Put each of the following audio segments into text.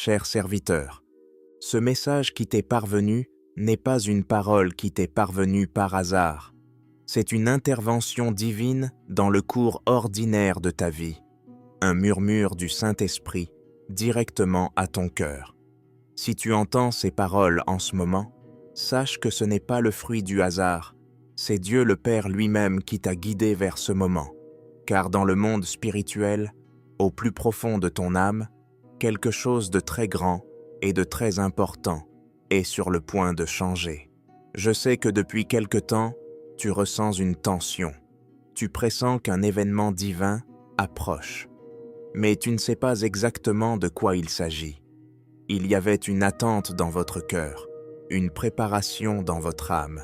cher serviteur. Ce message qui t'est parvenu n'est pas une parole qui t'est parvenue par hasard. C'est une intervention divine dans le cours ordinaire de ta vie, un murmure du Saint-Esprit directement à ton cœur. Si tu entends ces paroles en ce moment, sache que ce n'est pas le fruit du hasard, c'est Dieu le Père lui-même qui t'a guidé vers ce moment. Car dans le monde spirituel, au plus profond de ton âme, quelque chose de très grand et de très important est sur le point de changer. Je sais que depuis quelque temps, tu ressens une tension. Tu pressens qu'un événement divin approche. Mais tu ne sais pas exactement de quoi il s'agit. Il y avait une attente dans votre cœur, une préparation dans votre âme.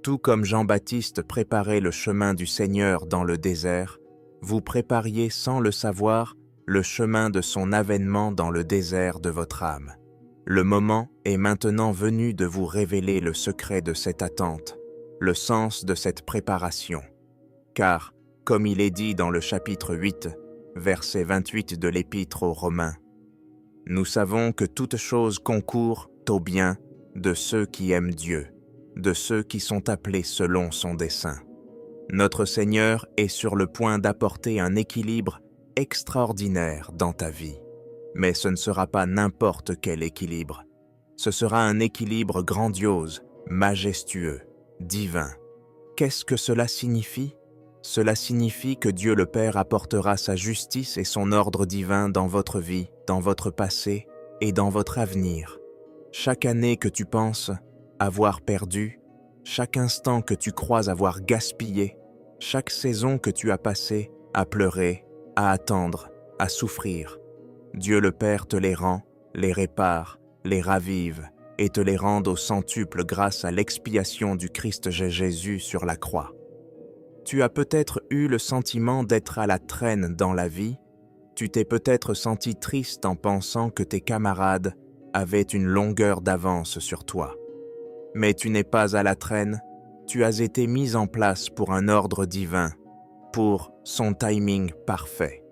Tout comme Jean-Baptiste préparait le chemin du Seigneur dans le désert, vous prépariez sans le savoir le chemin de son avènement dans le désert de votre âme. Le moment est maintenant venu de vous révéler le secret de cette attente, le sens de cette préparation. Car, comme il est dit dans le chapitre 8, verset 28 de l'Épître aux Romains, « Nous savons que toute chose concourt au bien de ceux qui aiment Dieu, de ceux qui sont appelés selon son dessein. » Notre Seigneur est sur le point d'apporter un équilibre extraordinaire dans ta vie. Mais ce ne sera pas n'importe quel équilibre. Ce sera un équilibre grandiose, majestueux, divin. Qu'est-ce que cela signifie? Cela signifie que Dieu le Père apportera sa justice et son ordre divin dans votre vie, dans votre passé et dans votre avenir. Chaque année que tu penses avoir perdu, chaque instant que tu crois avoir gaspillé, chaque saison que tu as passée à pleurer, à attendre, à souffrir, Dieu le Père te les rend, les répare, les ravive et te les rend au centuple grâce à l'expiation du Christ Jésus sur la croix. Tu as peut-être eu le sentiment d'être à la traîne dans la vie, tu t'es peut-être senti triste en pensant que tes camarades avaient une longueur d'avance sur toi. Mais tu n'es pas à la traîne, tu as été mis en place pour un ordre divin, pour son timing parfait.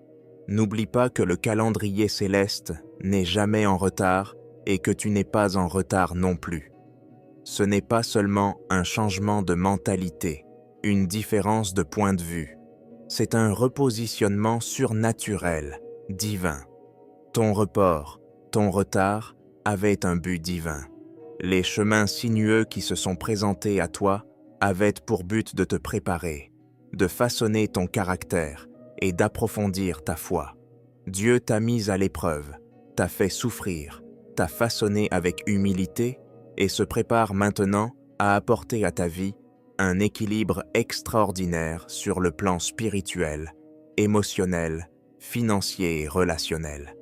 N'oublie pas que le calendrier céleste n'est jamais en retard et que tu n'es pas en retard non plus. Ce n'est pas seulement un changement de mentalité, une différence de point de vue. C'est un repositionnement surnaturel, divin. Ton report, ton retard avaient un but divin. Les chemins sinueux qui se sont présentés à toi avaient pour but de te préparer, de façonner ton caractère et d'approfondir ta foi. Dieu t'a mis à l'épreuve, t'a fait souffrir, t'a façonné avec humilité et se prépare maintenant à apporter à ta vie un équilibre extraordinaire sur le plan spirituel, émotionnel, financier et relationnel.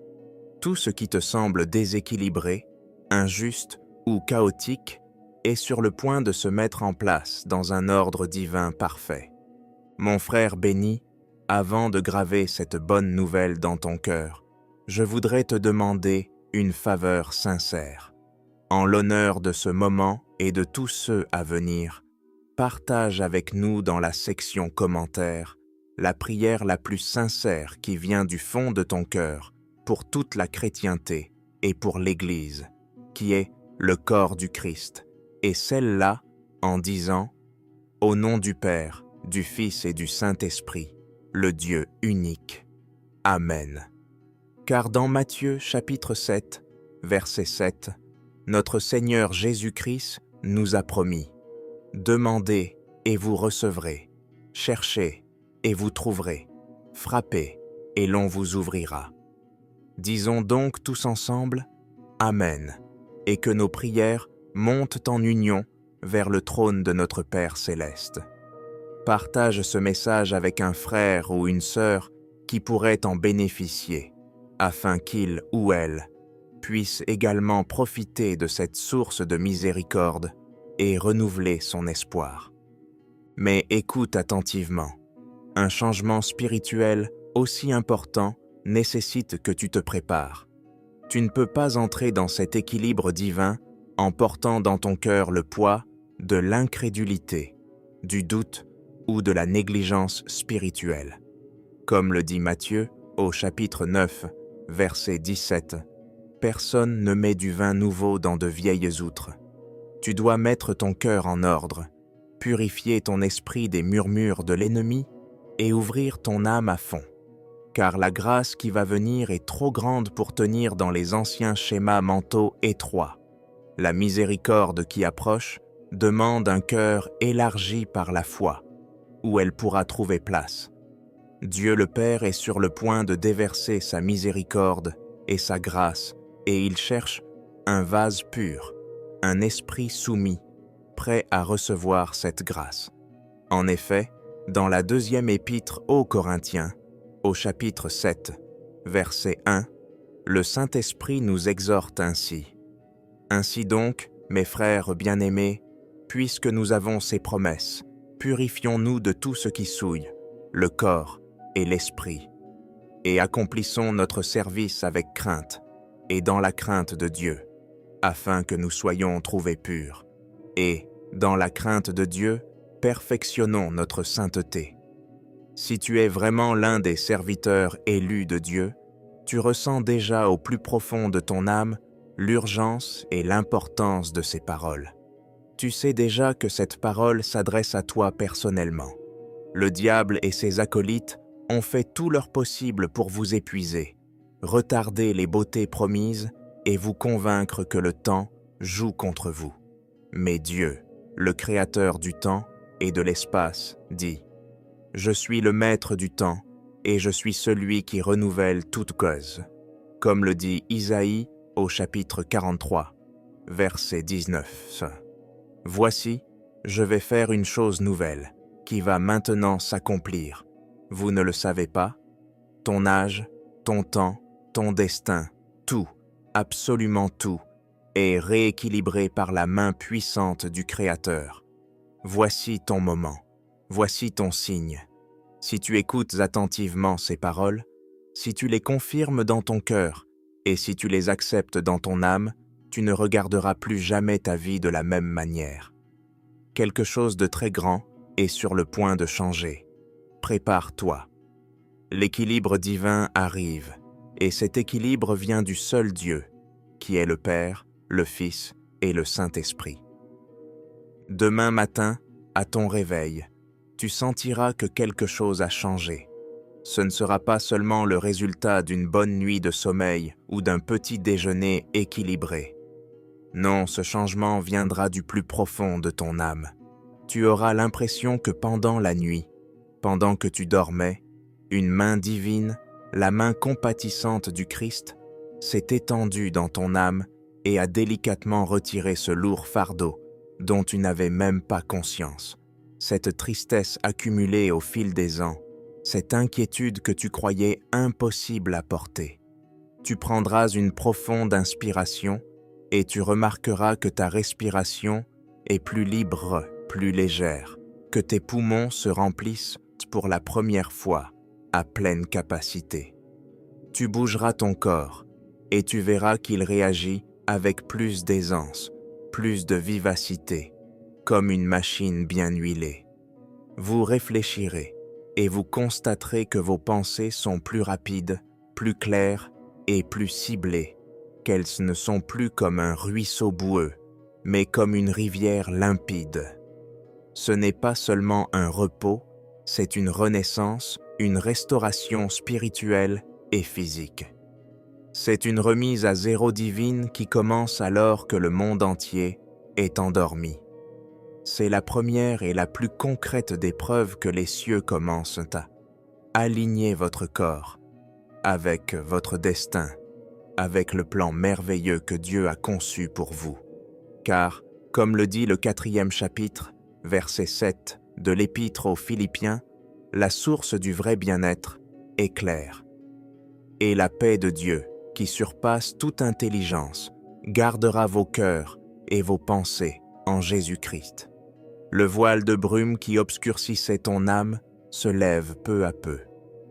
Tout ce qui te semble déséquilibré, injuste ou chaotique est sur le point de se mettre en place dans un ordre divin parfait. Mon frère béni, avant de graver cette bonne nouvelle dans ton cœur, je voudrais te demander une faveur sincère. En l'honneur de ce moment et de tous ceux à venir, partage avec nous dans la section commentaires la prière la plus sincère qui vient du fond de ton cœur pour toute la chrétienté et pour l'Église, qui est le corps du Christ, et celle-là en disant « Au nom du Père, du Fils et du Saint-Esprit, le Dieu unique. Amen. » Car dans Matthieu chapitre 7, verset 7, notre Seigneur Jésus-Christ nous a promis « Demandez et vous recevrez, cherchez et vous trouverez, frappez et l'on vous ouvrira. » Disons donc tous ensemble « Amen » et que nos prières montent en union vers le trône de notre Père céleste. Partage ce message avec un frère ou une sœur qui pourrait en bénéficier, afin qu'il ou elle puisse également profiter de cette source de miséricorde et renouveler son espoir. Mais écoute attentivement. Un changement spirituel aussi important nécessite que tu te prépares. Tu ne peux pas entrer dans cet équilibre divin en portant dans ton cœur le poids de l'incrédulité, du doute ou de la négligence spirituelle. Comme le dit Matthieu au chapitre 9, verset 17, personne ne met du vin nouveau dans de vieilles outres. Tu dois mettre ton cœur en ordre, purifier ton esprit des murmures de l'ennemi et ouvrir ton âme à fond. Car la grâce qui va venir est trop grande pour tenir dans les anciens schémas mentaux étroits. La miséricorde qui approche demande un cœur élargi par la foi, où elle pourra trouver place. Dieu le Père est sur le point de déverser sa miséricorde et sa grâce, et il cherche un vase pur, un esprit soumis, prêt à recevoir cette grâce. En effet, dans la deuxième épître aux Corinthiens, au chapitre 7, verset 1, le Saint-Esprit nous exhorte ainsi. « Ainsi donc, mes frères bien-aimés, puisque nous avons ces promesses, purifions-nous de tout ce qui souille, le corps et l'esprit, et accomplissons notre service avec crainte et dans la crainte de Dieu, afin que nous soyons trouvés purs. Et, dans la crainte de Dieu, perfectionnons notre sainteté. » Si tu es vraiment l'un des serviteurs élus de Dieu, tu ressens déjà au plus profond de ton âme l'urgence et l'importance de ces paroles. Tu sais déjà que cette parole s'adresse à toi personnellement. Le diable et ses acolytes ont fait tout leur possible pour vous épuiser, retarder les beautés promises et vous convaincre que le temps joue contre vous. Mais Dieu, le Créateur du temps et de l'espace, dit « Je suis le maître du temps et je suis celui qui renouvelle toute cause », comme le dit Isaïe au chapitre 43, verset 19. « Voici, je vais faire une chose nouvelle, qui va maintenant s'accomplir. Vous ne le savez pas? Ton âge, ton temps, ton destin, tout, absolument tout, est rééquilibré par la main puissante du Créateur. Voici ton moment, voici ton signe. Si tu écoutes attentivement ces paroles, si tu les confirmes dans ton cœur, et si tu les acceptes dans ton âme, tu ne regarderas plus jamais ta vie de la même manière. Quelque chose de très grand est sur le point de changer. Prépare-toi. L'équilibre divin arrive, et cet équilibre vient du seul Dieu, qui est le Père, le Fils et le Saint-Esprit. Demain matin, à ton réveil, tu sentiras que quelque chose a changé. Ce ne sera pas seulement le résultat d'une bonne nuit de sommeil ou d'un petit déjeuner équilibré. Non, ce changement viendra du plus profond de ton âme. Tu auras l'impression que pendant la nuit, pendant que tu dormais, une main divine, la main compatissante du Christ, s'est étendue dans ton âme et a délicatement retiré ce lourd fardeau dont tu n'avais même pas conscience. Cette tristesse accumulée au fil des ans, cette inquiétude que tu croyais impossible à porter. Tu prendras une profonde inspiration et tu remarqueras que ta respiration est plus libre, plus légère, que tes poumons se remplissent pour la première fois à pleine capacité. Tu bougeras ton corps et tu verras qu'il réagit avec plus d'aisance, plus de vivacité, comme une machine bien huilée. Vous réfléchirez et vous constaterez que vos pensées sont plus rapides, plus claires et plus ciblées, qu'elles ne sont plus comme un ruisseau boueux, mais comme une rivière limpide. Ce n'est pas seulement un repos, c'est une renaissance, une restauration spirituelle et physique. C'est une remise à zéro divine qui commence alors que le monde entier est endormi. C'est la première et la plus concrète des preuves que les cieux commencent à aligner votre corps avec votre destin, avec le plan merveilleux que Dieu a conçu pour vous. Car, comme le dit le 4e chapitre, verset 7 de l'Épître aux Philippiens, la source du vrai bien-être est claire. Et la paix de Dieu, qui surpasse toute intelligence, gardera vos cœurs et vos pensées en Jésus-Christ. Le voile de brume qui obscurcissait ton âme se lève peu à peu.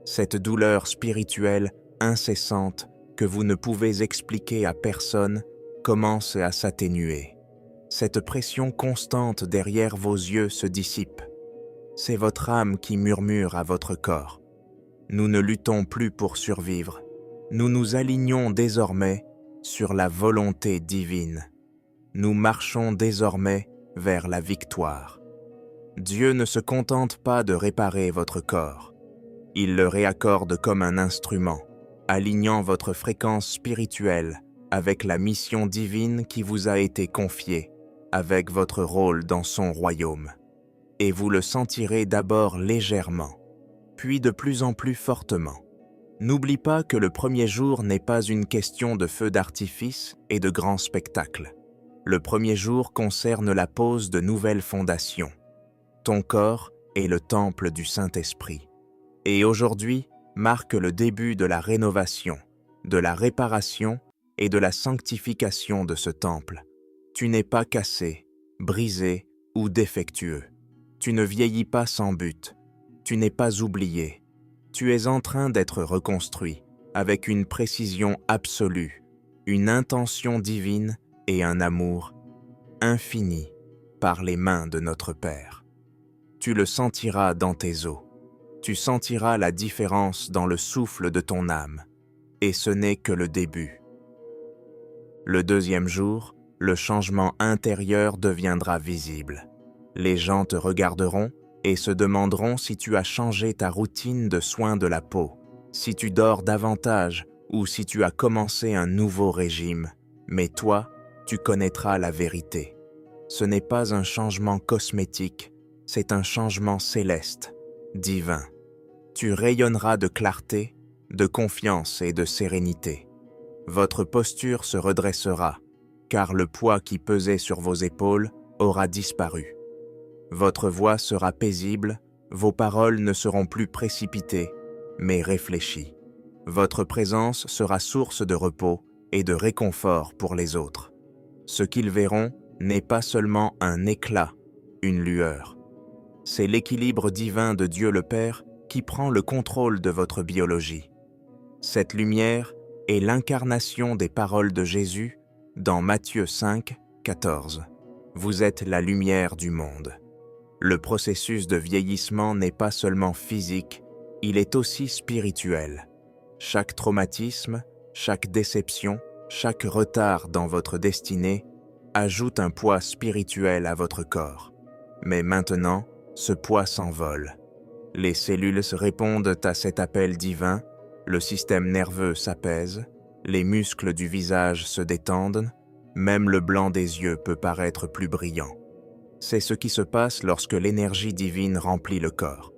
Cette douleur spirituelle incessante que vous ne pouvez expliquer à personne commence à s'atténuer. Cette pression constante derrière vos yeux se dissipe. C'est votre âme qui murmure à votre corps. Nous ne luttons plus pour survivre. Nous nous alignons désormais sur la volonté divine. Nous marchons désormais vers la victoire. Dieu ne se contente pas de réparer votre corps. Il le réaccorde comme un instrument, alignant votre fréquence spirituelle avec la mission divine qui vous a été confiée, avec votre rôle dans son royaume. Et vous le sentirez d'abord légèrement, puis de plus en plus fortement. N'oublie pas que le premier jour n'est pas une question de feux d'artifice et de grands spectacles. Le premier jour concerne la pose de nouvelles fondations. Ton corps est le temple du Saint-Esprit. Et aujourd'hui marque le début de la rénovation, de la réparation et de la sanctification de ce temple. Tu n'es pas cassé, brisé ou défectueux. Tu ne vieillis pas sans but. Tu n'es pas oublié. Tu es en train d'être reconstruit avec une précision absolue, une intention divine et un amour infini par les mains de notre Père. Tu le sentiras dans tes os. Tu sentiras la différence dans le souffle de ton âme. Et ce n'est que le début. Le deuxième jour, le changement intérieur deviendra visible. Les gens te regarderont et se demanderont si tu as changé ta routine de soins de la peau, si tu dors davantage ou si tu as commencé un nouveau régime. Mais toi, tu connaîtras la vérité. Ce n'est pas un changement cosmétique, c'est un changement céleste, divin. Tu rayonneras de clarté, de confiance et de sérénité. Votre posture se redressera, car le poids qui pesait sur vos épaules aura disparu. Votre voix sera paisible, vos paroles ne seront plus précipitées, mais réfléchies. Votre présence sera source de repos et de réconfort pour les autres. Ce qu'ils verront n'est pas seulement un éclat, une lueur. C'est l'équilibre divin de Dieu le Père qui prend le contrôle de votre biologie. Cette lumière est l'incarnation des paroles de Jésus dans Matthieu 5, 14. Vous êtes la lumière du monde. Le processus de vieillissement n'est pas seulement physique, il est aussi spirituel. Chaque traumatisme, chaque déception, chaque retard dans votre destinée ajoute un poids spirituel à votre corps. Mais maintenant, ce poids s'envole. Les cellules répondent à cet appel divin, le système nerveux s'apaise, les muscles du visage se détendent, même le blanc des yeux peut paraître plus brillant. C'est ce qui se passe lorsque l'énergie divine remplit le corps.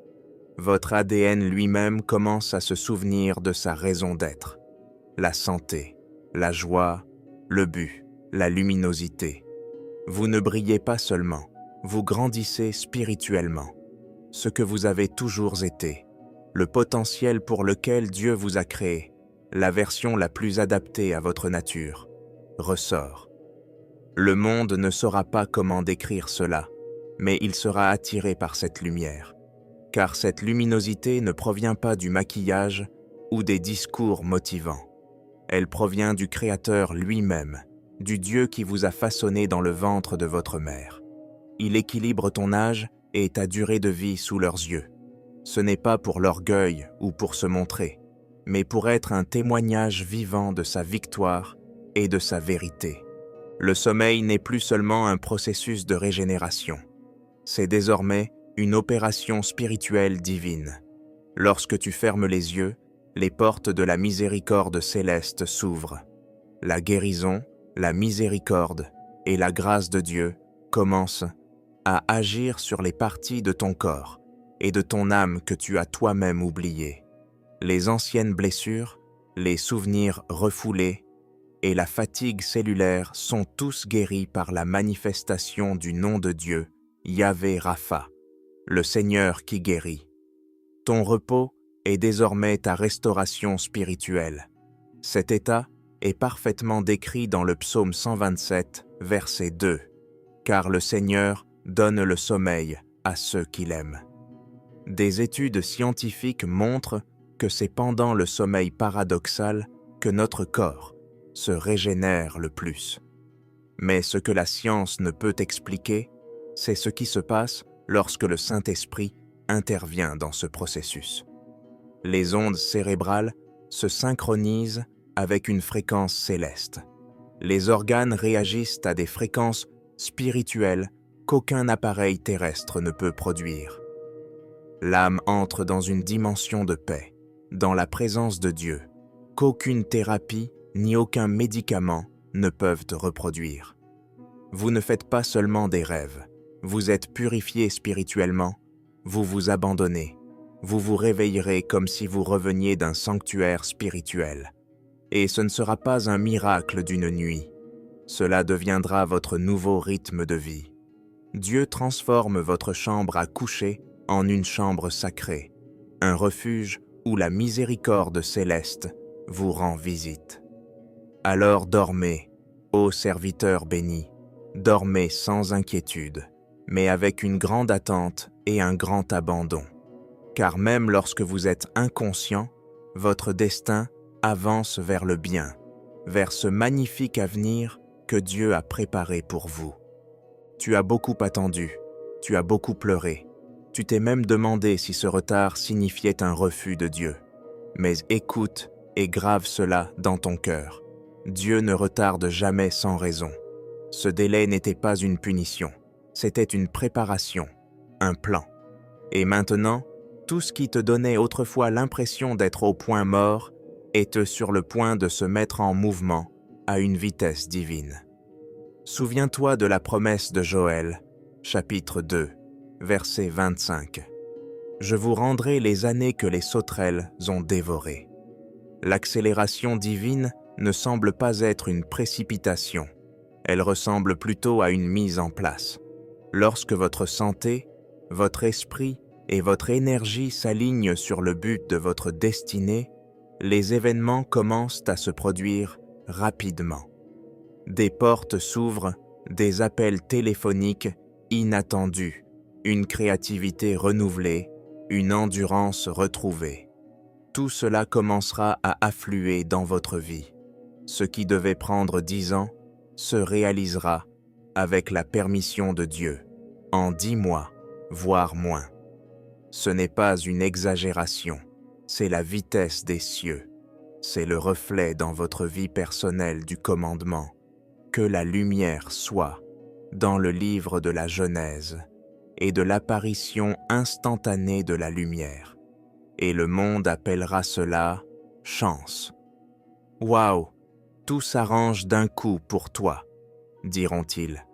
Votre ADN lui-même commence à se souvenir de sa raison d'être. La santé, la joie, le but, la luminosité. Vous ne brillez pas seulement, vous grandissez spirituellement. Ce que vous avez toujours été, le potentiel pour lequel Dieu vous a créé, la version la plus adaptée à votre nature, ressort. Le monde ne saura pas comment décrire cela, mais il sera attiré par cette lumière, car cette luminosité ne provient pas du maquillage ou des discours motivants. Elle provient du Créateur lui-même, du Dieu qui vous a façonné dans le ventre de votre mère. Il équilibre ton âge et ta durée de vie sous leurs yeux. Ce n'est pas pour l'orgueil ou pour se montrer, mais pour être un témoignage vivant de sa victoire et de sa vérité. Le sommeil n'est plus seulement un processus de régénération. C'est désormais une opération spirituelle divine. Lorsque tu fermes les yeux, les portes de la miséricorde céleste s'ouvrent. La guérison, la miséricorde et la grâce de Dieu commencent à agir sur les parties de ton corps et de ton âme que tu as toi-même oubliées. Les anciennes blessures, les souvenirs refoulés et la fatigue cellulaire sont tous guéris par la manifestation du nom de Dieu, Yahvé Rapha, le Seigneur qui guérit. Ton repos est désormais ta restauration spirituelle. Cet état est parfaitement décrit dans le psaume 127, verset 2. Car le Seigneur donne le sommeil à ceux qu'il aime. Des études scientifiques montrent que c'est pendant le sommeil paradoxal que notre corps se régénère le plus. Mais ce que la science ne peut expliquer, c'est ce qui se passe lorsque le Saint-Esprit intervient dans ce processus. Les ondes cérébrales se synchronisent avec une fréquence céleste. Les organes réagissent à des fréquences spirituelles qu'aucun appareil terrestre ne peut produire. L'âme entre dans une dimension de paix, dans la présence de Dieu, qu'aucune thérapie ni aucun médicament ne peuvent reproduire. Vous ne faites pas seulement des rêves, vous êtes purifié spirituellement, vous vous abandonnez, vous vous réveillerez comme si vous reveniez d'un sanctuaire spirituel. Et ce ne sera pas un miracle d'une nuit, cela deviendra votre nouveau rythme de vie. Dieu transforme votre chambre à coucher en une chambre sacrée, un refuge où la miséricorde céleste vous rend visite. Alors dormez, ô serviteurs bénis, dormez sans inquiétude, mais avec une grande attente et un grand abandon. Car même lorsque vous êtes inconscient, votre destin avance vers le bien, vers ce magnifique avenir que Dieu a préparé pour vous. Tu as beaucoup attendu, tu as beaucoup pleuré, tu t'es même demandé si ce retard signifiait un refus de Dieu. Mais écoute et grave cela dans ton cœur. Dieu ne retarde jamais sans raison. Ce délai n'était pas une punition, c'était une préparation, un plan. Et maintenant, tout ce qui te donnait autrefois l'impression d'être au point mort est sur le point de se mettre en mouvement à une vitesse divine. Souviens-toi de la promesse de Joël, chapitre 2, verset 25. « Je vous rendrai les années que les sauterelles ont dévorées. » L'accélération divine ne semble pas être une précipitation, elle ressemble plutôt à une mise en place. Lorsque votre santé, votre esprit et votre énergie s'alignent sur le but de votre destinée, les événements commencent à se produire rapidement. Des portes s'ouvrent, des appels téléphoniques inattendus, une créativité renouvelée, une endurance retrouvée. Tout cela commencera à affluer dans votre vie. Ce qui devait prendre 10 ans se réalisera, avec la permission de Dieu, en 10 mois, voire moins. Ce n'est pas une exagération, c'est la vitesse des cieux. C'est le reflet dans votre vie personnelle du commandement. Que la lumière soit dans le livre de la Genèse et de l'apparition instantanée de la lumière. Et le monde appellera cela chance. Waouh, tout s'arrange d'un coup pour toi, diront-ils.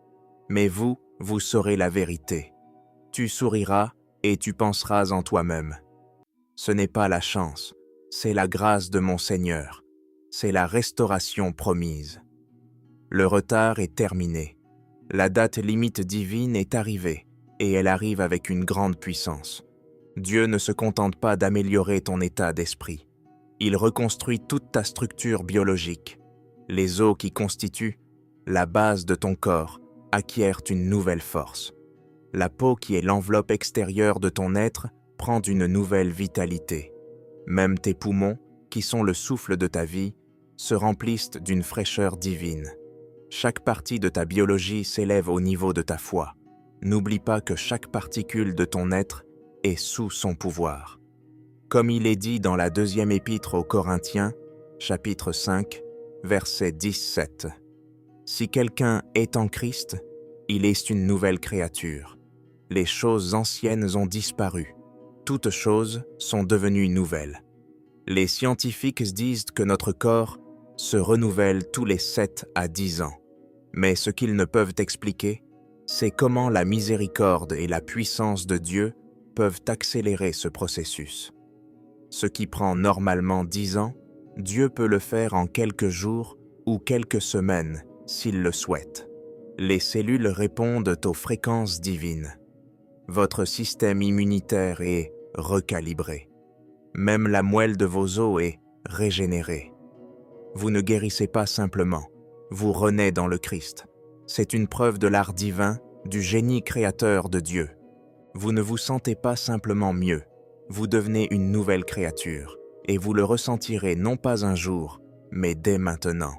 Mais vous saurez la vérité. Tu souriras et tu penseras en toi-même. Ce n'est pas la chance, c'est la grâce de mon Seigneur. C'est la restauration promise. Le retard est terminé. La date limite divine est arrivée, et elle arrive avec une grande puissance. Dieu ne se contente pas d'améliorer ton état d'esprit. Il reconstruit toute ta structure biologique. Les os qui constituent la base de ton corps acquièrent une nouvelle force. La peau qui est l'enveloppe extérieure de ton être prend une nouvelle vitalité. Même tes poumons, qui sont le souffle de ta vie, se remplissent d'une fraîcheur divine. Chaque partie de ta biologie s'élève au niveau de ta foi. N'oublie pas que chaque particule de ton être est sous son pouvoir. Comme il est dit dans la 2e épître aux Corinthiens, chapitre 5, verset 17. Si quelqu'un est en Christ, il est une nouvelle créature. Les choses anciennes ont disparu. Toutes choses sont devenues nouvelles. Les scientifiques disent que notre corps se renouvelle tous les 7 à 10 ans. Mais ce qu'ils ne peuvent expliquer, c'est comment la miséricorde et la puissance de Dieu peuvent accélérer ce processus. Ce qui prend normalement 10 ans, Dieu peut le faire en quelques jours ou quelques semaines s'il le souhaite. Les cellules répondent aux fréquences divines. Votre système immunitaire est recalibré. Même la moelle de vos os est régénérée. Vous ne guérissez pas simplement, vous renaissez dans le Christ. C'est une preuve de l'art divin, du génie créateur de Dieu. Vous ne vous sentez pas simplement mieux, vous devenez une nouvelle créature, et vous le ressentirez non pas un jour, mais dès maintenant.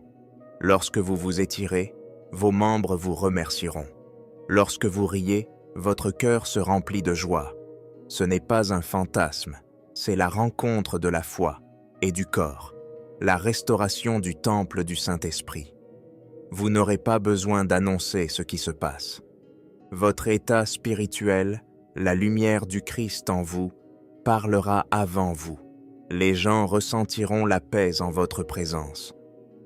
Lorsque vous vous étirez, vos membres vous remercieront. Lorsque vous riez, votre cœur se remplit de joie. Ce n'est pas un fantasme, c'est la rencontre de la foi et du corps, la restauration du temple du Saint-Esprit. Vous n'aurez pas besoin d'annoncer ce qui se passe. Votre état spirituel, la lumière du Christ en vous, parlera avant vous. Les gens ressentiront la paix en votre présence.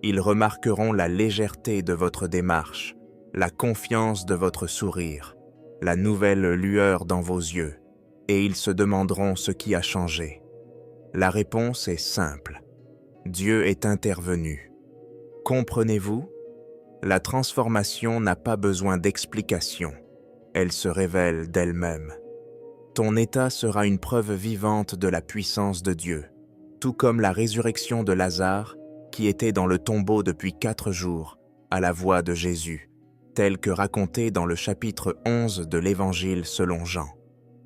Ils remarqueront la légèreté de votre démarche, la confiance de votre sourire, la nouvelle lueur dans vos yeux, et ils se demanderont ce qui a changé. La réponse est simple. Dieu est intervenu. Comprenez-vous? La transformation n'a pas besoin d'explication. Elle se révèle d'elle-même. Ton état sera une preuve vivante de la puissance de Dieu, tout comme la résurrection de Lazare, qui était dans le tombeau depuis 4 jours, à la voix de Jésus, tel que raconté dans le chapitre 11 de l'Évangile selon Jean.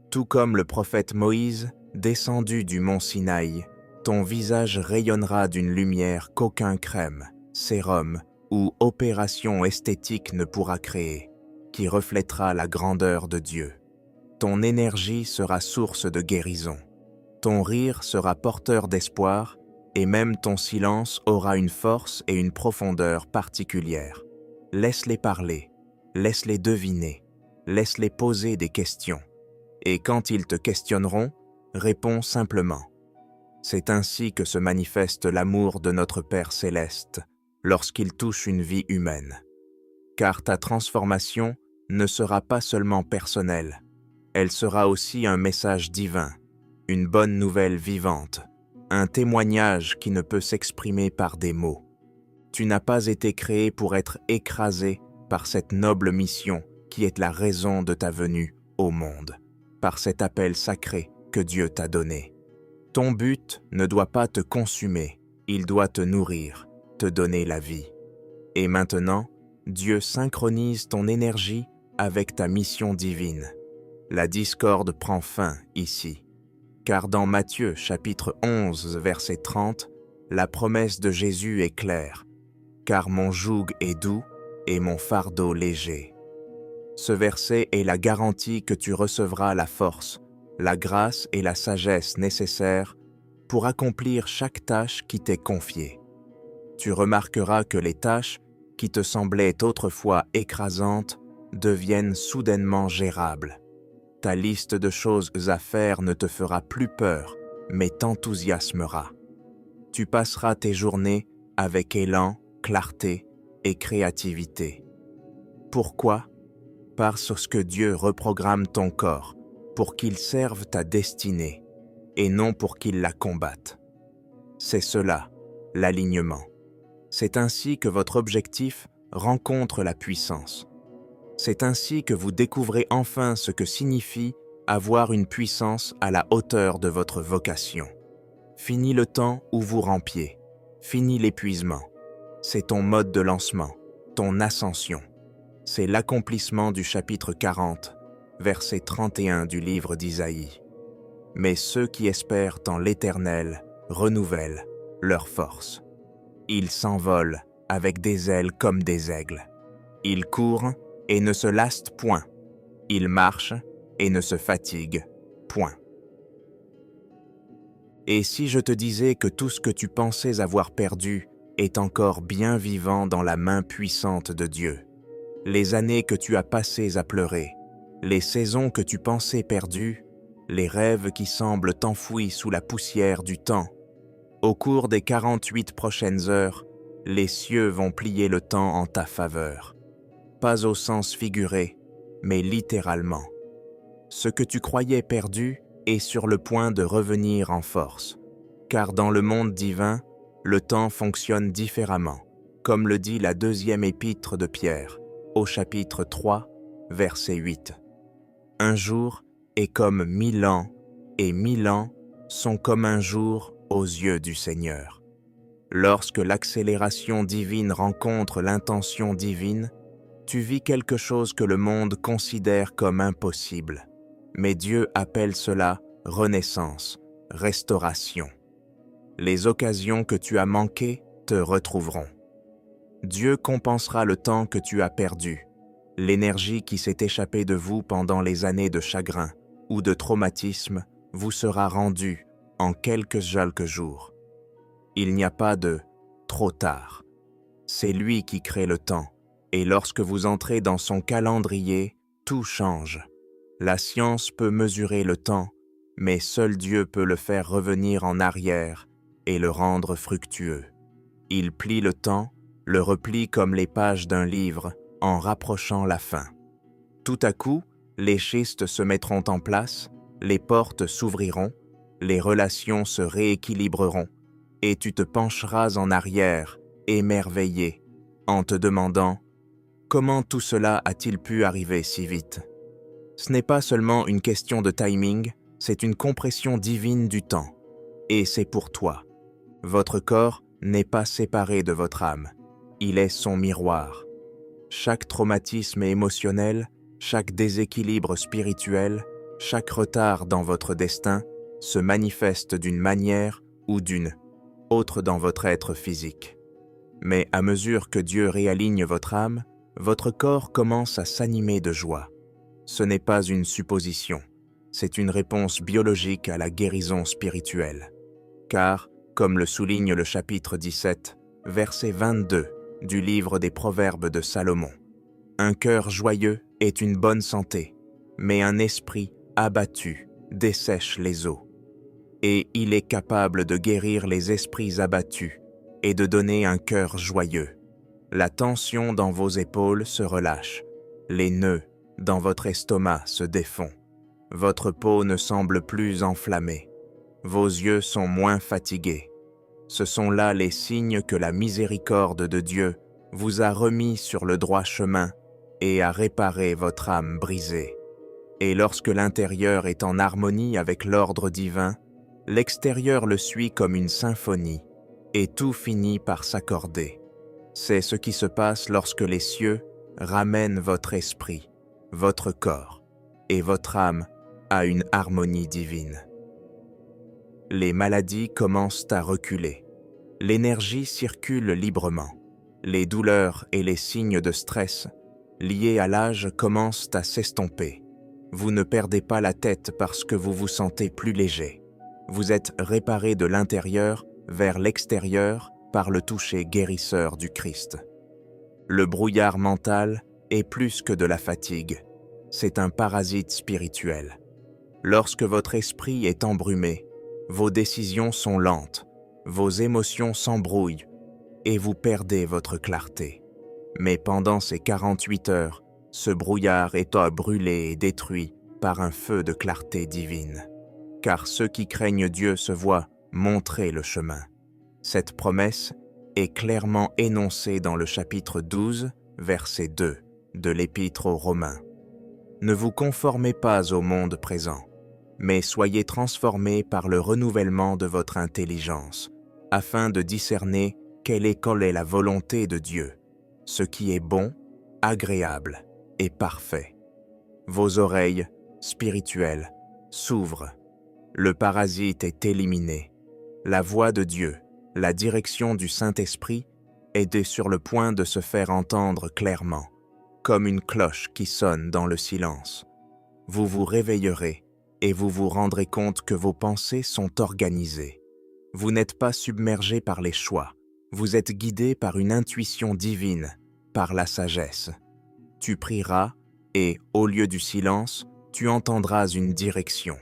Tout comme le prophète Moïse, descendu du mont Sinaï, ton visage rayonnera d'une lumière qu'aucun crème, sérum ou opération esthétique ne pourra créer, qui reflètera la grandeur de Dieu. Ton énergie sera source de guérison. Ton rire sera porteur d'espoir et même ton silence aura une force et une profondeur particulières. Laisse-les parler, laisse-les deviner, laisse-les poser des questions. Et quand ils te questionneront, réponds simplement. C'est ainsi que se manifeste l'amour de notre Père céleste lorsqu'il touche une vie humaine. Car ta transformation ne sera pas seulement personnelle, elle sera aussi un message divin, une bonne nouvelle vivante, un témoignage qui ne peut s'exprimer par des mots. Tu n'as pas été créé pour être écrasé par cette noble mission qui est la raison de ta venue au monde, par cet appel sacré que Dieu t'a donné. Ton but ne doit pas te consumer, il doit te nourrir, te donner la vie. Et maintenant, Dieu synchronise ton énergie avec ta mission divine. La discorde prend fin ici. Car dans Matthieu chapitre 11 verset 30, la promesse de Jésus est claire. Car mon joug est doux et mon fardeau léger. Ce verset est la garantie que tu recevras la force, la grâce et la sagesse nécessaires pour accomplir chaque tâche qui t'est confiée. Tu remarqueras que les tâches qui te semblaient autrefois écrasantes deviennent soudainement gérables. Ta liste de choses à faire ne te fera plus peur, mais t'enthousiasmera. Tu passeras tes journées avec élan, clarté et créativité. Pourquoi? Parce que Dieu reprogramme ton corps pour qu'il serve ta destinée et non pour qu'il la combatte. C'est cela, l'alignement. C'est ainsi que votre objectif rencontre la puissance. C'est ainsi que vous découvrez enfin ce que signifie avoir une puissance à la hauteur de votre vocation. Fini le temps où vous rampiez. Fini l'épuisement. C'est ton mode de lancement, ton ascension. C'est l'accomplissement du chapitre 40, verset 31 du livre d'Isaïe. Mais ceux qui espèrent en l'Éternel renouvellent leur force. Ils s'envolent avec des ailes comme des aigles. Ils courent et ne se lassent point. Ils marchent et ne se fatiguent point. Et si je te disais que tout ce que tu pensais avoir perdu est encore bien vivant dans la main puissante de Dieu, les années que tu as passées à pleurer, les saisons que tu pensais perdues, les rêves qui semblent enfouis sous la poussière du temps, au cours des 48 prochaines heures, les cieux vont plier le temps en ta faveur. Pas au sens figuré, mais littéralement. Ce que tu croyais perdu est sur le point de revenir en force. Car dans le monde divin, le temps fonctionne différemment, comme le dit la 2e épître de Pierre, au chapitre 3, verset 8. Un jour est comme 1000 ans, et 1000 ans sont comme un jour aux yeux du Seigneur. Lorsque l'accélération divine rencontre l'intention divine, tu vis quelque chose que le monde considère comme impossible. Mais Dieu appelle cela renaissance, restauration. Les occasions que tu as manquées te retrouveront. Dieu compensera le temps que tu as perdu, l'énergie qui s'est échappée de vous pendant les années de chagrin ou de traumatisme vous sera rendue en quelques jours. Il n'y a pas de « trop tard ». C'est lui qui crée le temps, et lorsque vous entrez dans son calendrier, tout change. La science peut mesurer le temps, mais seul Dieu peut le faire revenir en arrière et le rendre fructueux. Il plie le temps, le replie comme les pages d'un livre, en rapprochant la fin. Tout à coup, les schistes se mettront en place, les portes s'ouvriront, les relations se rééquilibreront, et tu te pencheras en arrière, émerveillé, en te demandant « Comment tout cela a-t-il pu arriver si vite ?» Ce n'est pas seulement une question de timing, c'est une compression divine du temps. Et c'est pour toi. Votre corps n'est pas séparé de votre âme. Il est son miroir. Chaque traumatisme émotionnel, chaque déséquilibre spirituel, chaque retard dans votre destin se manifeste d'une manière ou d'une autre dans votre être physique. Mais à mesure que Dieu réaligne votre âme, votre corps commence à s'animer de joie. Ce n'est pas une supposition, c'est une réponse biologique à la guérison spirituelle. Car, comme le souligne le chapitre 17, verset 22 du livre des Proverbes de Salomon, un cœur joyeux est une bonne santé, mais un esprit abattu dessèche les os. Et il est capable de guérir les esprits abattus et de donner un cœur joyeux. La tension dans vos épaules se relâche, les nœuds dans votre estomac se défont, votre peau ne semble plus enflammée, vos yeux sont moins fatigués. Ce sont là les signes que la miséricorde de Dieu vous a remis sur le droit chemin et a réparé votre âme brisée. Et lorsque l'intérieur est en harmonie avec l'ordre divin, l'extérieur le suit comme une symphonie, et tout finit par s'accorder. C'est ce qui se passe lorsque les cieux ramènent votre esprit, votre corps et votre âme à une harmonie divine. Les maladies commencent à reculer. L'énergie circule librement. Les douleurs et les signes de stress liés à l'âge commencent à s'estomper. Vous ne perdez pas la tête parce que vous vous sentez plus léger. Vous êtes réparé de l'intérieur vers l'extérieur par le toucher guérisseur du Christ. Le brouillard mental est plus que de la fatigue. C'est un parasite spirituel. Lorsque votre esprit est embrumé, vos décisions sont lentes, vos émotions s'embrouillent et vous perdez votre clarté. Mais pendant ces 48 heures, ce brouillard est brûlé et détruit par un feu de clarté divine. Car ceux qui craignent Dieu se voient montrer le chemin. Cette promesse est clairement énoncée dans le chapitre 12, verset 2 de l'Épître aux Romains. Ne vous conformez pas au monde présent, mais soyez transformés par le renouvellement de votre intelligence, afin de discerner quelle est la volonté de Dieu, ce qui est bon, agréable et parfait. Vos oreilles spirituelles s'ouvrent. Le parasite est éliminé. La voix de Dieu, la direction du Saint-Esprit est sur le point de se faire entendre clairement, comme une cloche qui sonne dans le silence. Vous vous réveillerez et vous vous rendrez compte que vos pensées sont organisées. Vous n'êtes pas submergé par les choix, vous êtes guidé par une intuition divine, par la sagesse. Tu prieras et, au lieu du silence, tu entendras une direction.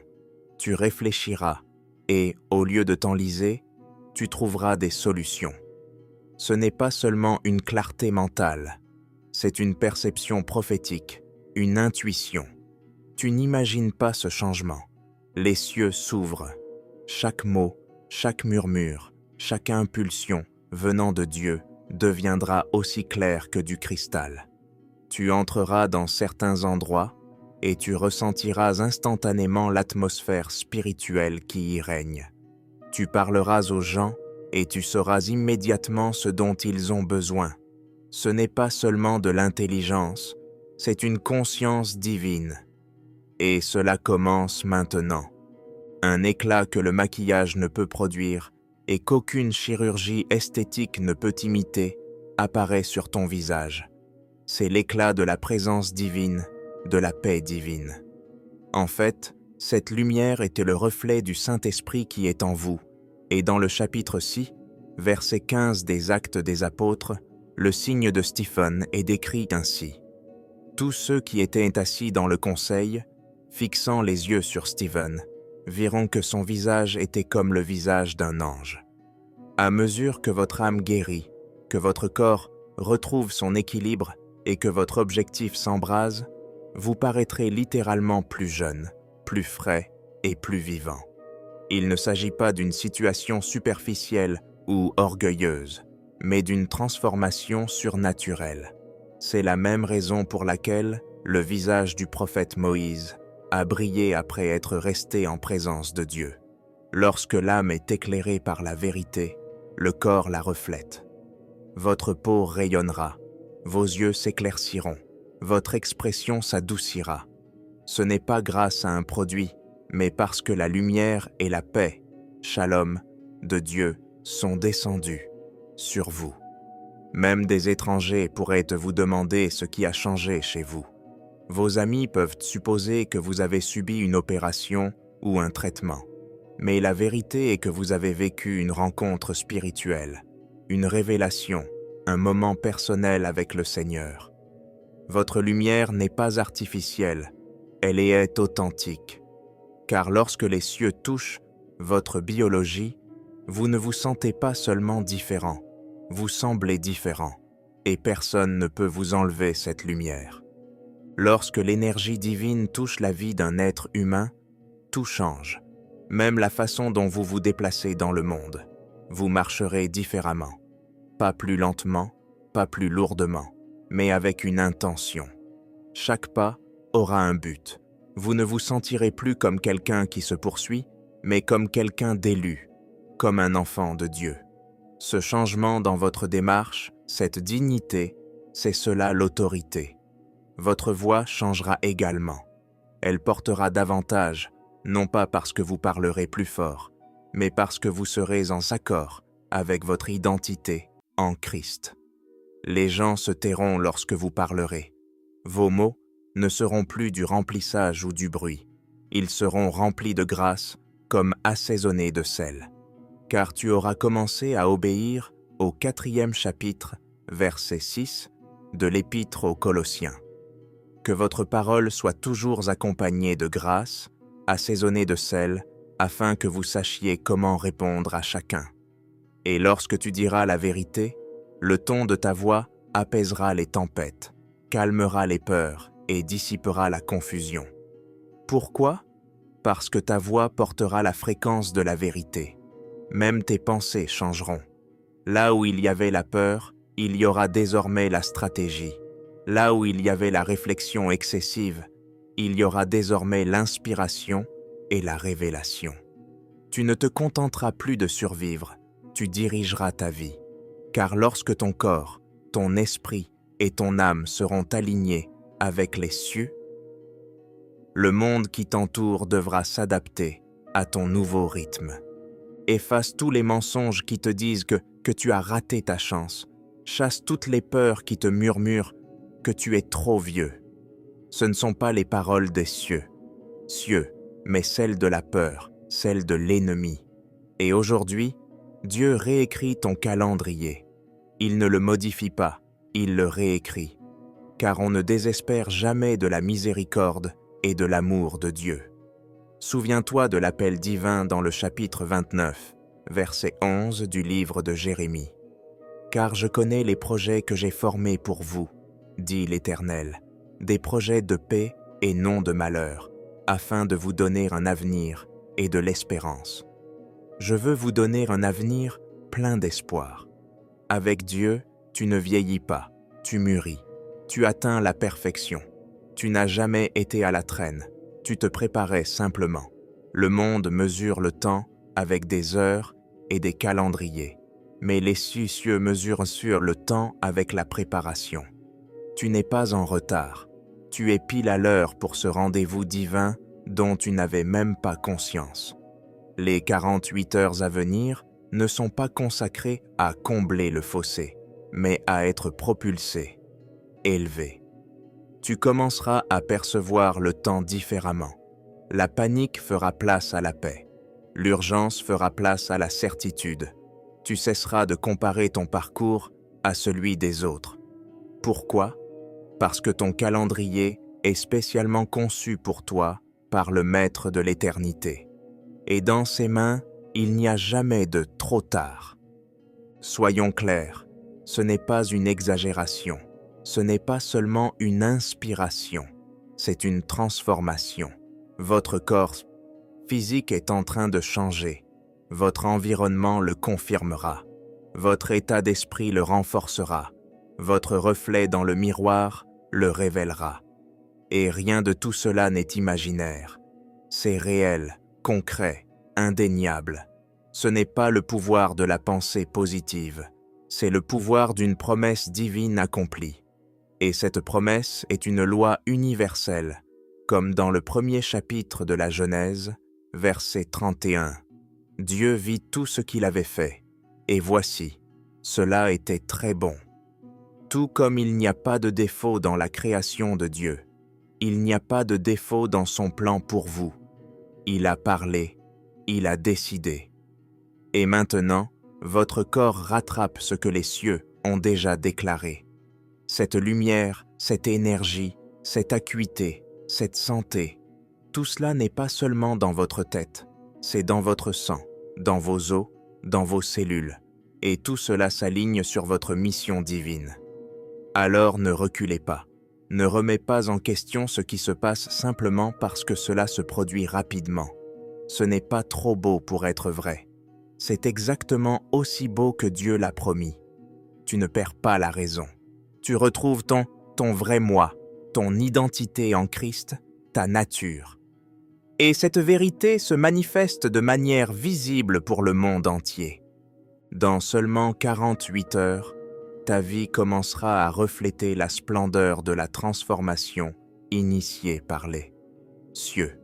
Tu réfléchiras et, au lieu de t'enliser, tu trouveras des solutions. Ce n'est pas seulement une clarté mentale, c'est une perception prophétique, une intuition. Tu n'imagines pas ce changement. Les cieux s'ouvrent. Chaque mot, chaque murmure, chaque impulsion venant de Dieu deviendra aussi clair que du cristal. Tu entreras dans certains endroits et tu ressentiras instantanément l'atmosphère spirituelle qui y règne. Tu parleras aux gens et tu sauras immédiatement ce dont ils ont besoin. Ce n'est pas seulement de l'intelligence, c'est une conscience divine. Et cela commence maintenant. Un éclat que le maquillage ne peut produire et qu'aucune chirurgie esthétique ne peut imiter apparaît sur ton visage. C'est l'éclat de la présence divine, de la paix divine. En fait, cette lumière était le reflet du Saint-Esprit qui est en vous, et dans le chapitre 6, verset 15 des Actes des Apôtres, Le signe de Stephen est décrit ainsi. Tous ceux qui étaient assis dans le conseil, fixant les yeux sur Stephen, viront que son visage était comme le visage d'un ange. À mesure que votre âme guérit, que votre corps retrouve son équilibre et que votre objectif s'embrase, vous paraîtrez littéralement plus jeune, plus frais et plus vivant. Il ne s'agit pas d'une situation superficielle ou orgueilleuse, mais d'une transformation surnaturelle. C'est la même raison pour laquelle le visage du prophète Moïse a brillé après être resté en présence de Dieu. Lorsque l'âme est éclairée par la vérité, le corps la reflète. Votre peau rayonnera, vos yeux s'éclairciront, votre expression s'adoucira. Ce n'est pas grâce à un produit, mais parce que la lumière et la paix, shalom, de Dieu sont descendues sur vous. Même des étrangers pourraient vous demander ce qui a changé chez vous. Vos amis peuvent supposer que vous avez subi une opération ou un traitement. Mais la vérité est que vous avez vécu une rencontre spirituelle, une révélation, un moment personnel avec le Seigneur. Votre lumière n'est pas artificielle, elle est authentique. Car lorsque les cieux touchent votre biologie, vous ne vous sentez pas seulement différent, vous semblez différent, et personne ne peut vous enlever cette lumière. Lorsque l'énergie divine touche la vie d'un être humain, tout change. Même la façon dont vous vous déplacez dans le monde. Vous marcherez différemment. Pas plus lentement, pas plus lourdement, mais avec une intention. Chaque pas aura un but. Vous ne vous sentirez plus comme quelqu'un qui se poursuit, mais comme quelqu'un d'élu, comme un enfant de Dieu. Ce changement dans votre démarche, cette dignité, c'est cela l'autorité. Votre voix changera également. Elle portera davantage, non pas parce que vous parlerez plus fort, mais parce que vous serez en accord avec votre identité en Christ. Les gens se tairont lorsque vous parlerez. Vos mots ne seront plus du remplissage ou du bruit. Ils seront remplis de grâce comme assaisonnés de sel. Car tu auras commencé à obéir au 4e chapitre, verset 6 de l'Épître aux Colossiens. Que votre parole soit toujours accompagnée de grâce, assaisonnée de sel, afin que vous sachiez comment répondre à chacun. Et lorsque tu diras la vérité, le ton de ta voix apaisera les tempêtes, calmera les peurs et dissipera la confusion. Pourquoi ? Parce que ta voix portera la fréquence de la vérité. Même tes pensées changeront. Là où il y avait la peur, il y aura désormais la stratégie. Là où il y avait la réflexion excessive, il y aura désormais l'inspiration et la révélation. Tu ne te contenteras plus de survivre, tu dirigeras ta vie. Car lorsque ton corps, ton esprit et ton âme seront alignés avec les cieux, le monde qui t'entoure devra s'adapter à ton nouveau rythme. Efface tous les mensonges qui te disent que tu as raté ta chance. Chasse toutes les peurs qui te murmurent que tu es trop vieux. Ce ne sont pas les paroles des cieux, mais celles de la peur, celles de l'ennemi. Et aujourd'hui, Dieu réécrit ton calendrier. Il ne le modifie pas, il le réécrit. Car on ne désespère jamais de la miséricorde et de l'amour de Dieu. Souviens-toi de l'appel divin dans le chapitre 29, verset 11 du livre de Jérémie. « Car je connais les projets que j'ai formés pour vous, dit l'Éternel, des projets de paix et non de malheur, afin de vous donner un avenir et de l'espérance. Je veux vous donner un avenir plein d'espoir. Avec Dieu, tu ne vieillis pas, tu mûris, tu atteins la perfection. Tu n'as jamais été à la traîne, tu te préparais simplement. Le monde mesure le temps avec des heures et des calendriers, mais les cieux mesurent sur le temps avec la préparation. Tu n'es pas en retard, tu es pile à l'heure pour ce rendez-vous divin dont tu n'avais même pas conscience. Les 48 heures à venir ne sont pas consacrées à combler le fossé, mais à être propulsé, élevé. Tu commenceras à percevoir le temps différemment. La panique fera place à la paix. L'urgence fera place à la certitude. Tu cesseras de comparer ton parcours à celui des autres. Pourquoi? Parce que ton calendrier est spécialement conçu pour toi par le Maître de l'éternité. Et dans ses mains, il n'y a jamais de trop tard. Soyons clairs, ce n'est pas une exagération, ce n'est pas seulement une inspiration, c'est une transformation. Votre corps physique est en train de changer, votre environnement le confirmera, votre état d'esprit le renforcera, votre reflet dans le miroir le révélera. Et rien de tout cela n'est imaginaire, c'est réel, concret, indéniable. Ce n'est pas le pouvoir de la pensée positive, c'est le pouvoir d'une promesse divine accomplie. Et cette promesse est une loi universelle, comme dans le premier chapitre de la Genèse, verset 31. Dieu vit tout ce qu'il avait fait, et voici, cela était très bon. Tout comme il n'y a pas de défaut dans la création de Dieu, il n'y a pas de défaut dans son plan pour vous. Il a parlé, il a décidé. Et maintenant, votre corps rattrape ce que les cieux ont déjà déclaré. Cette lumière, cette énergie, cette acuité, cette santé, tout cela n'est pas seulement dans votre tête, c'est dans votre sang, dans vos os, dans vos cellules, et tout cela s'aligne sur votre mission divine. Alors ne reculez pas, ne remets pas en question ce qui se passe simplement parce que cela se produit rapidement. Ce n'est pas trop beau pour être vrai. C'est exactement aussi beau que Dieu l'a promis. Tu ne perds pas la raison. Tu retrouves ton vrai moi, ton identité en Christ, ta nature. Et cette vérité se manifeste de manière visible pour le monde entier. Dans seulement 48 heures, ta vie commencera à refléter la splendeur de la transformation initiée par les cieux.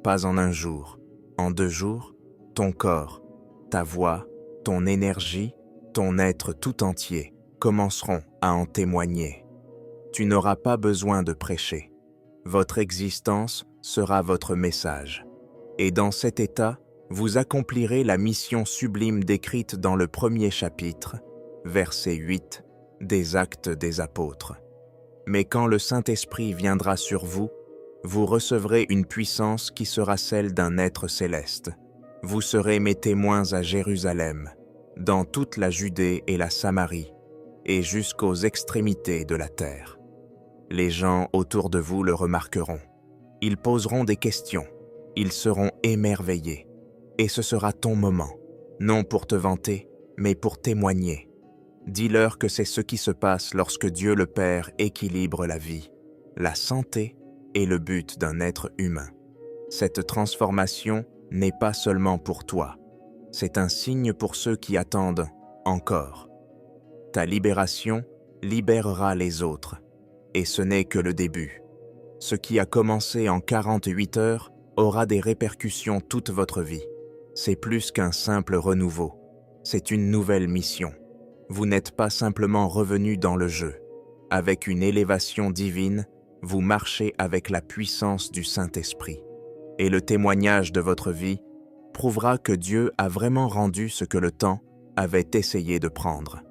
Pas en un jour, en 2 jours, ton corps, ta voix, ton énergie, ton être tout entier commenceront à en témoigner. Tu n'auras pas besoin de prêcher. Votre existence sera votre message. Et dans cet état, vous accomplirez la mission sublime décrite dans le premier chapitre, verset 8, des Actes des Apôtres. Mais quand le Saint-Esprit viendra sur vous, vous recevrez une puissance qui sera celle d'un être céleste. Vous serez mes témoins à Jérusalem, dans toute la Judée et la Samarie, et jusqu'aux extrémités de la terre. Les gens autour de vous le remarqueront. Ils poseront des questions, ils seront émerveillés. Et ce sera ton moment, non pour te vanter, mais pour témoigner. Dis-leur que c'est ce qui se passe lorsque Dieu le Père équilibre la vie, la santé et le but d'un être humain. Cette transformation n'est pas seulement pour toi, c'est un signe pour ceux qui attendent encore. Ta libération libérera les autres, et ce n'est que le début. Ce qui a commencé en 48 heures aura des répercussions toute votre vie. C'est plus qu'un simple renouveau, c'est une nouvelle mission. Vous n'êtes pas simplement revenu dans le jeu. Avec une élévation divine, vous marchez avec la puissance du Saint-Esprit. Et le témoignage de votre vie prouvera que Dieu a vraiment rendu ce que le temps avait essayé de prendre.